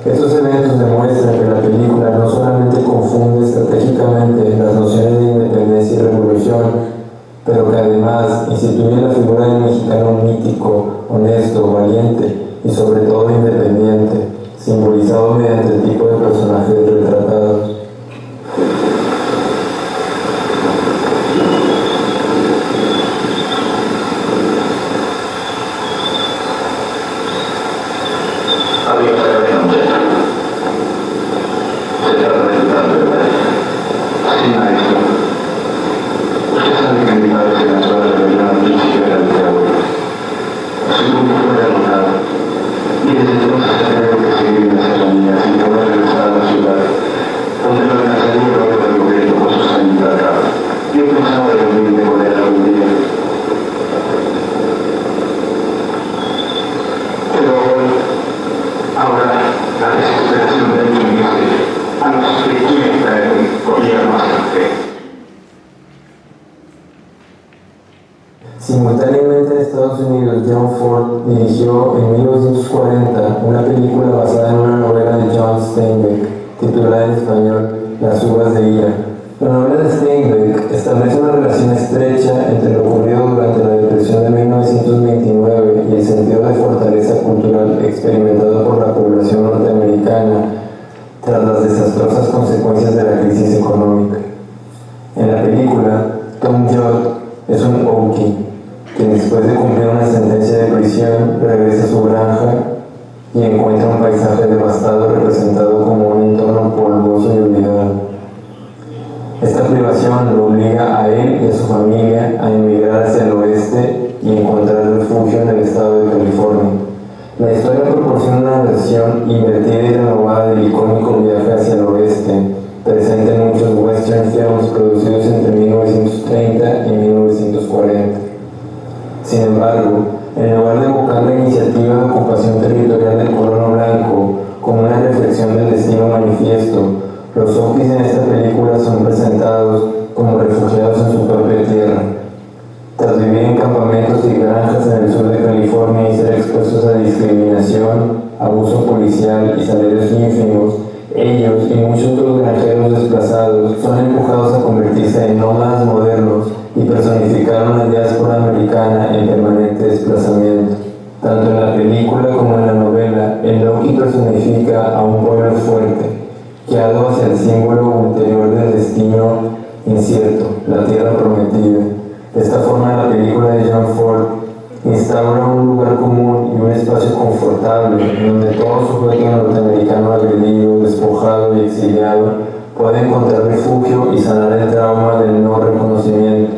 S3: Estos eventos demuestran que la película no solamente confunde estratégicamente las nociones de independencia y revolución, pero que además instituye la figura del mexicano mítico, honesto, valiente y sobre todo independiente, simbolizado mediante el tipo de personajes retratados. Simultáneamente en Estados Unidos, John Ford dirigió en 1940 una película basada en una novela de John Steinbeck, titulada en español Las uvas de ira. La novela de Steinbeck establece una relación estrecha entre lo ocurrido durante la Depresión de 1929 y el sentido de fortaleza cultural experimentado por la población norteamericana tras las desastrosas consecuencias de la crisis económica. En la película, Tom Judd es un Okie, quien después de cumplir una sentencia de prisión regresa a su granja y encuentra un paisaje devastado representado como un entorno polvoso y olvidado. Esta privación lo obliga a él y a su familia a emigrar hacia el oeste y encontrar refugio en el estado de California. La historia proporciona una versión invertida y renovada del icónico viaje hacia el oeste, presente en muchos western films producidos entre 1930 y 1940. Sin embargo, en lugar de evocar la iniciativa de ocupación territorial del colono blanco como una reflexión del destino manifiesto, los Okies en esta película son presentados como refugiados en su propia tierra. Tras vivir en campamentos y granjas en el sur de California y ser expuestos a discriminación, abuso policial y salarios ínfimos, ellos y muchos otros granjeros desplazados son empujados a convertirse en nómadas modernos y personificar una diáspora americana en permanente desplazamiento. Tanto en la película como en la novela, el Okie personifica a un pueblo fuerte, guiado hacia el símbolo ulterior del destino incierto, la tierra prometida. De esta forma, la película de John Ford instaura un lugar común y un espacio confortable donde todo sujeto norteamericano agredido, despojado y exiliado puede encontrar refugio y sanar el trauma del no reconocimiento.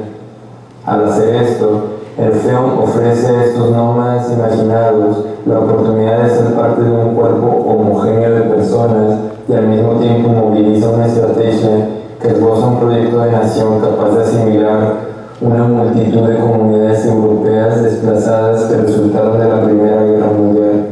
S3: Al hacer esto, el film ofrece a estos nómadas imaginados la oportunidad de ser parte de un cuerpo homogéneo de personas y al mismo tiempo moviliza una estrategia que esboza un proyecto de nación capaz de asimilar una multitud de comunidades europeas desplazadas que resultaron de la Primera Guerra Mundial.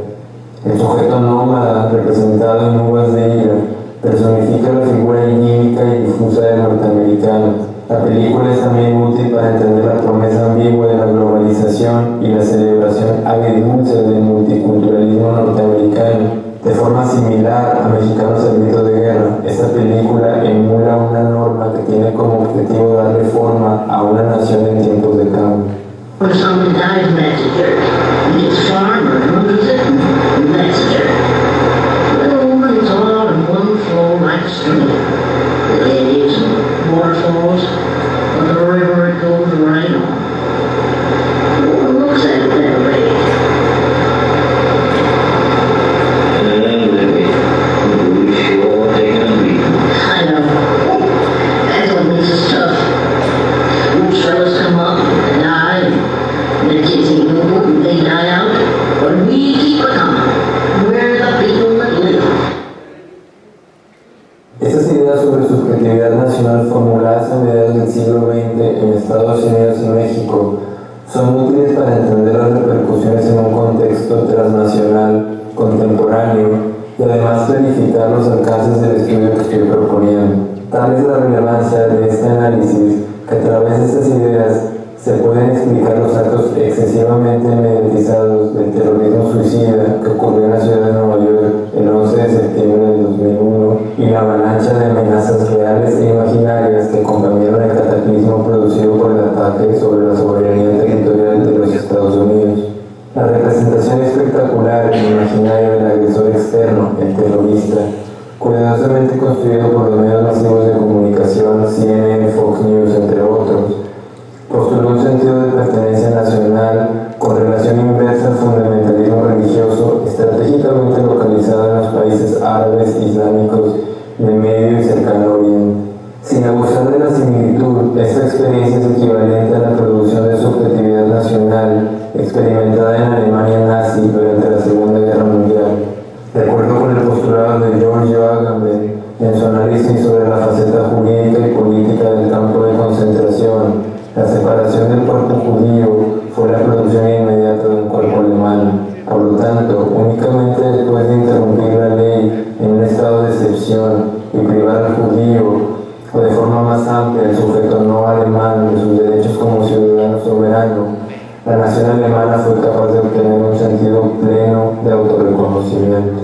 S3: El sujeto nómada, representado en uvas de ira, personifica la figura anímica y difusa del norteamericano. La película es también útil para entender la promesa ambigua de la globalización y la celebración agridulce del multiculturalismo norteamericano. De forma similar a Mexicanos al grito de guerra, esta película emula una norma que tiene como objetivo darle forma a una nación en tiempos de cambio.
S6: When someone dies, Mexico, it's farmer, who is it? Mexico. Little woman is all in one flow like a stream. The eddies and waterfalls, but the river it goes right on. No one looks at it that way. I know. That's what makes us tough. Those fellas come up and die, and their kids ain't no good and they die out. But we keep it coming. We're the people that live.
S3: Estas ideas sobre subjetividad nacional formuladas a mediados del siglo XX en Estados Unidos y México son útiles para entender las repercusiones en un contexto transnacional, contemporáneo, y además verificar los alcances del estudio que estoy proponiendo. Tal es la relevancia de este análisis que a través de estas ideas se pueden explicar los actos excesivamente mediatizados del terrorismo suicida que ocurrió en la ciudad de Nueva York el 11 de septiembre de 2001 y la avalancha de amenazas reales e imaginarias que acompañaron el cataclismo producido por el ataque sobre la soberanía territorial de los Estados Unidos. La representación espectacular espectacular e imaginario del agresor externo, el terrorista, cuidadosamente construido por los medios masivos de comunicación, CNN, Fox News, entre otros, postuló un sentido de pertenencia nacional con relación inversa al fundamentalismo religioso estratégicamente localizado en los países árabes, islámicos, de Medio y Cercano Oriente. Sin abusar de la similitud, esta experiencia es equivalente a la producción de subjetividad nacional experimentada en Alemania nazi durante la Segunda Guerra Mundial. De acuerdo con el postulado de Giorgio Agamben en su análisis sobre la faceta jurídica y política del campo de concentración, la separación del cuerpo judío fue la producción inmediata de un cuerpo alemán. Por lo tanto, únicamente después de interrumpir la ley en un estado de excepción y privar al judío o de forma más amplia el sujeto no alemán de sus derechos como ciudadano soberano, la nación alemana fue capaz de obtener un sentido pleno de autorreconocimiento.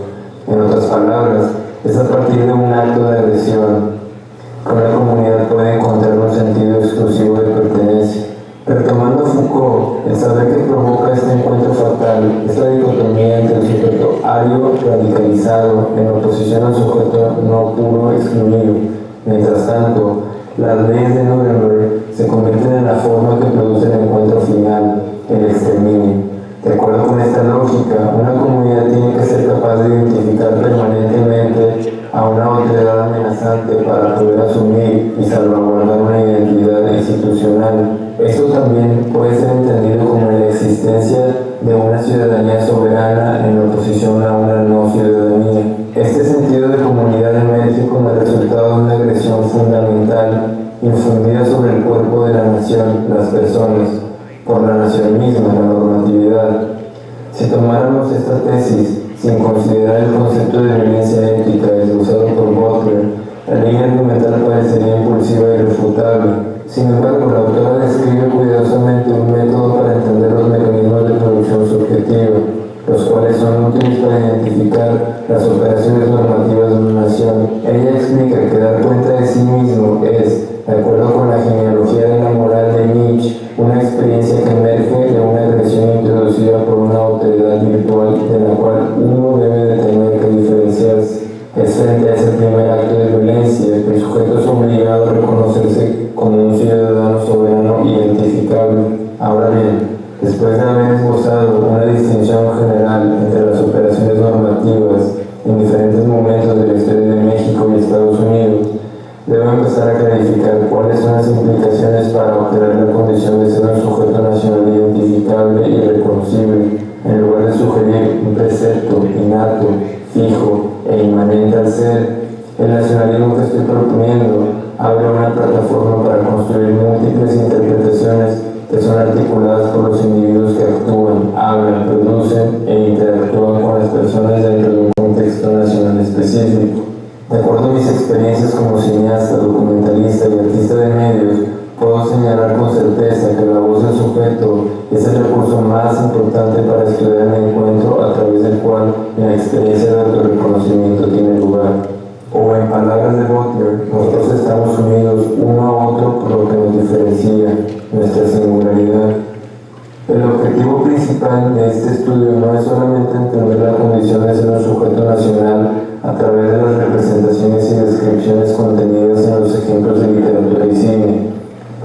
S3: En otras palabras, es a partir de un acto de agresión que una comunidad puede encontrar un sentido exclusivo de pertenencia. Retomando Foucault, el saber que provoca este encuentro fatal es la dicotomía entre el sujeto ario radicalizado en oposición al sujeto no puro excluido. Mientras tanto, las leyes de Nuremberg se convierten en la forma que produce el encuentro final, el exterminio. De acuerdo con esta lógica, una comunidad tiene que ser capaz de identificar permanentemente a una autoridad amenazante para poder asumir y salvaguardar una identidad institucional. Esto también puede ser entendido como la existencia de una ciudadanía soberana en oposición a una no ciudadanía. Este sentido de comunidad emerge como el resultado de una agresión fundamental infundida sobre el cuerpo de la nación, las personas, por la nación misma, la normatividad. Si tomáramos esta tesis sin considerar el concepto de violencia ética usado por Butler, la línea argumental parecería impulsiva e irrefutable. Sin embargo, la autora describe cuidadosamente un método para entender los mecanismos de producción subjetiva, los cuales son útiles para identificar las operaciones normativas de una nación. Ella explica que dar cuenta de sí mismo es, de acuerdo con la genealogía de la moral de Nietzsche, una experiencia que emerge de una agresión introducida por una autoridad virtual de la cual uno debe de tener que diferenciarse. Es frente a ese primer acto de violencia que el sujeto es obligado a reconocerse como un ciudadano soberano identificable. Ahora bien, después de haber esbozado una distinción general entre las operaciones normativas en diferentes momentos de la historia de México y Estados Unidos, debo empezar a clarificar cuáles son las implicaciones para obtener la condición de ser un sujeto nacional identificable y reconocible, en lugar de sugerir un precepto innato, fijo e inmanente al ser. El nacionalismo que estoy proponiendo abre una plataforma para construir múltiples interpretaciones que son articuladas por los individuos que actúan, hablan, producen e interactúan con las personas dentro de un contexto nacional específico. De acuerdo a mis experiencias como cineasta, documentalista y artista de medios, puedo señalar con certeza que la voz del sujeto es el recurso más importante para estudiar el encuentro a través del cual la experiencia de autorreconocimiento tiene lugar. O en palabras de Butler, nosotros estamos unidos uno a otro por lo que nos diferencia, nuestra singularidad. El objetivo principal de este estudio no es solamente entender la condición de ser un sujeto nacional a través de las representaciones y descripciones contenidas en los ejemplos de literatura y cine,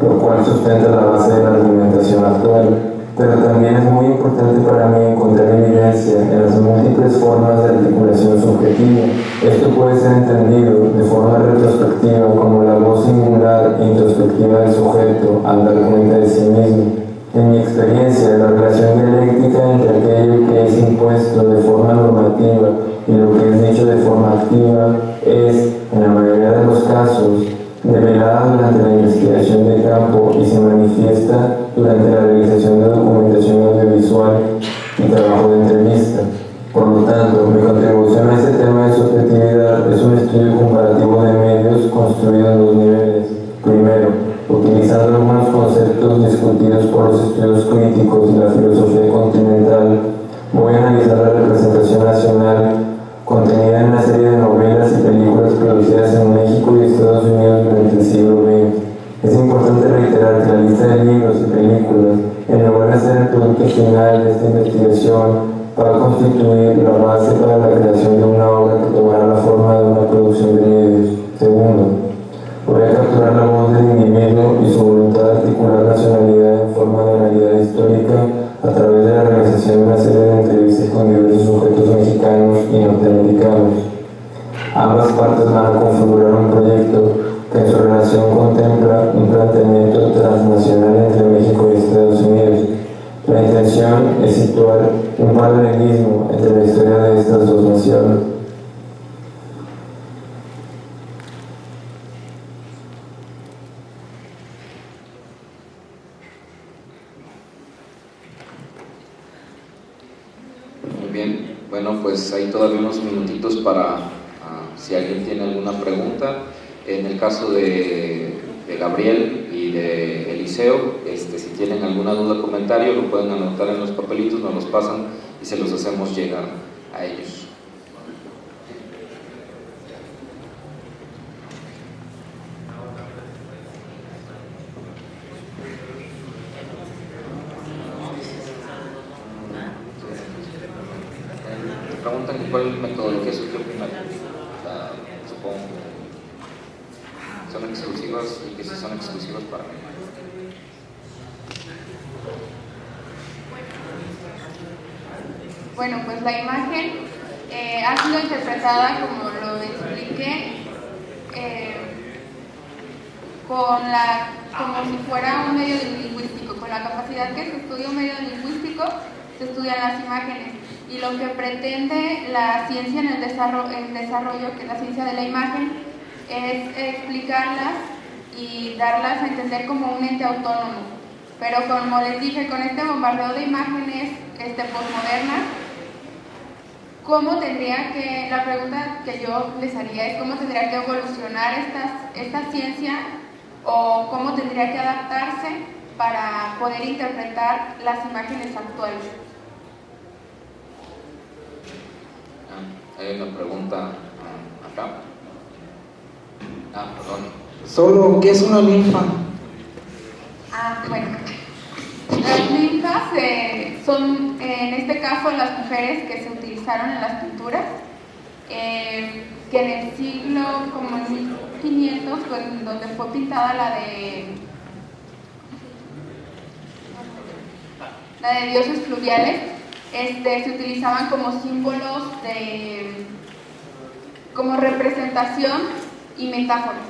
S3: lo cual sustenta la base de la argumentación actual, pero también es muy importante para mí encontrar evidencia en las múltiples formas de articulación subjetiva. Esto puede ser entendido de forma retrospectiva como la voz singular e introspectiva del sujeto al dar cuenta de sí mismo. En mi experiencia, la relación dialéctica entre aquello que es impuesto de forma normativa y lo que es dicho de forma activa es, en la mayoría de los casos, revelada durante la investigación de campo y se manifiesta durante la realización de documentación audiovisual y trabajo de entrevista. Por lo tanto, mi contribución a este tema de subjetividad es un estudio comparativo de medios construido en dos niveles. Primero, utilizando algunos conceptos discutidos por los estudios críticos y la filosofía continental, voy a analizar la representación nacional contenida en una serie de novelas y películas producidas en México y Estados Unidos durante el siglo XX. Es importante reiterar que la lista de libros y películas, en lugar de ser el producto final de esta investigación, va a constituir la base para la creación de una obra que tomará la forma de una producción de medios. Segundo, voy a capturar la voz del individuo y su voluntad de articular nacionalidad en forma de realidad histórica a través de la realización de una serie de entrevistas con diversos sujetos mexicanos y norteamericanos. Ambas partes van a configurar un proyecto que en su relación contempla un planteamiento transnacional entre México y Estados Unidos. La intención es situar un paralelismo entre la historia de estas dos naciones.
S2: Muy bien, bueno, pues hay todavía unos minutitos para si alguien tiene alguna pregunta. En el caso de Gabriel y de Eliseo, si tienen alguna duda o comentario, lo pueden anotar en los papelitos, nos los pasan y se los hacemos llegar a ellos. Preguntan cuál metodología surgió primero. Supongo que son exclusivas y que sí son exclusivas para mí.
S5: Bueno, pues la imagen ha sido interpretada, como lo expliqué, como si fuera un medio lingüístico. Con la capacidad que se estudia un medio lingüístico, se estudian las imágenes. Y lo que pretende la ciencia en el desarrollo, que es la ciencia de la imagen, es explicarlas y darlas a entender como un ente autónomo. Pero como les dije, con este bombardeo de imágenes postmodernas, la pregunta que yo les haría es cómo tendría que evolucionar esta ciencia o cómo tendría que adaptarse para poder interpretar las imágenes actuales.
S2: Hay una pregunta acá. Perdón.
S7: Solo, ¿qué es una linfa?
S5: Bueno. Las linfas son, en este caso, las mujeres que se utilizaron en las pinturas, que en el siglo, como en 1500, pues, donde fue pintada la de dioses fluviales, se utilizaban como símbolos como representación y metáforas.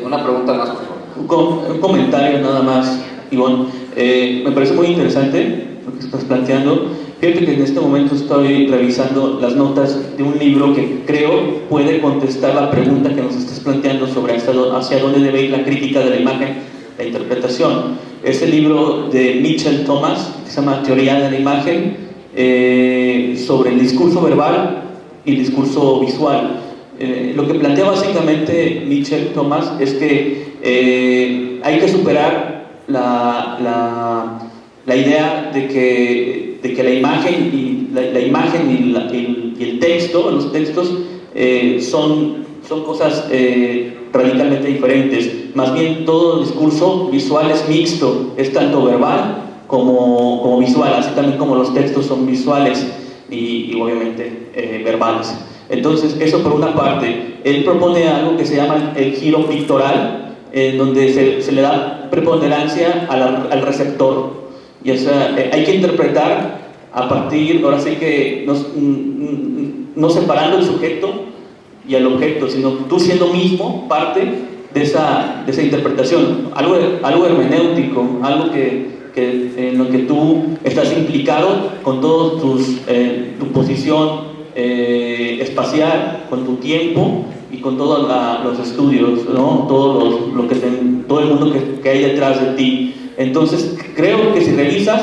S2: Una pregunta más, por favor.
S8: Un comentario nada más, Ivonne. Me parece muy interesante lo que estás planteando. Fíjate que en este momento estoy revisando las notas de un libro que creo puede contestar la pregunta que nos estás planteando sobre hacia dónde debe ir la crítica de la imagen, la interpretación. Es el libro de Mitchell Thomas, que se llama Teoría de la Imagen, sobre el discurso verbal y el discurso visual. Lo que plantea básicamente Mitchell Thomas es que hay que superar la idea de que la imagen y el texto, los textos son cosas radicalmente diferentes. Más bien todo el discurso visual es mixto, es tanto verbal como visual, así también como los textos son visuales y obviamente verbales. Entonces, eso por una parte. Él propone algo que se llama el giro pictoral, donde se le da preponderancia al receptor. Y, o sea, hay que interpretar a partir, ahora sí que no separando el sujeto y el objeto, sino tú siendo mismo parte de esa interpretación. Algo hermenéutico, algo en lo que tú estás implicado con toda tu posición espacial, con tu tiempo y con todos los estudios, ¿no? todo el mundo que hay detrás de ti. Entonces creo que si revisas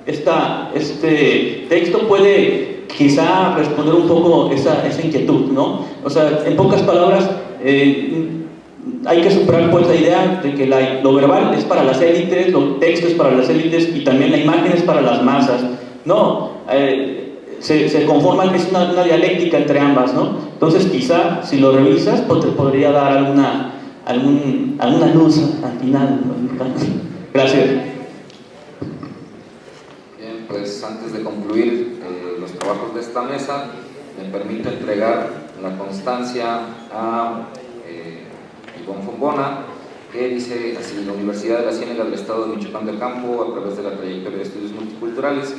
S8: este texto puede quizá responder un poco esa inquietud, ¿no? O sea, en pocas palabras, hay que superar pues la idea de que lo verbal es para las élites, los textos es para las élites y también la imagen es para las masas. No, se conforman, es una dialéctica entre ambas, ¿no? Entonces quizá si lo revisas pues te podría dar alguna luz al final, ¿no? Gracias.
S2: pues antes de concluir los trabajos de esta mesa, me permito entregar la constancia a Ivonne Fombona, que dice así: la Universidad de la Ciénega del Estado de Michoacán de Campo, a través de la trayectoria de estudios multiculturales,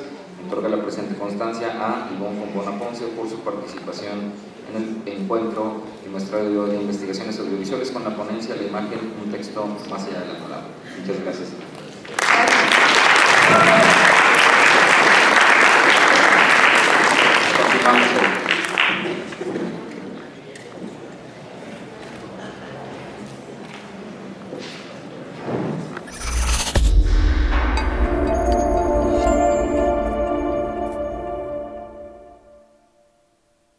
S2: otorga la presente constancia a Ivonne Fombona Ponce por su participación en el encuentro y muestrario de investigaciones audiovisuales con la ponencia La imagen, un texto más allá de la palabra. Muchas gracias.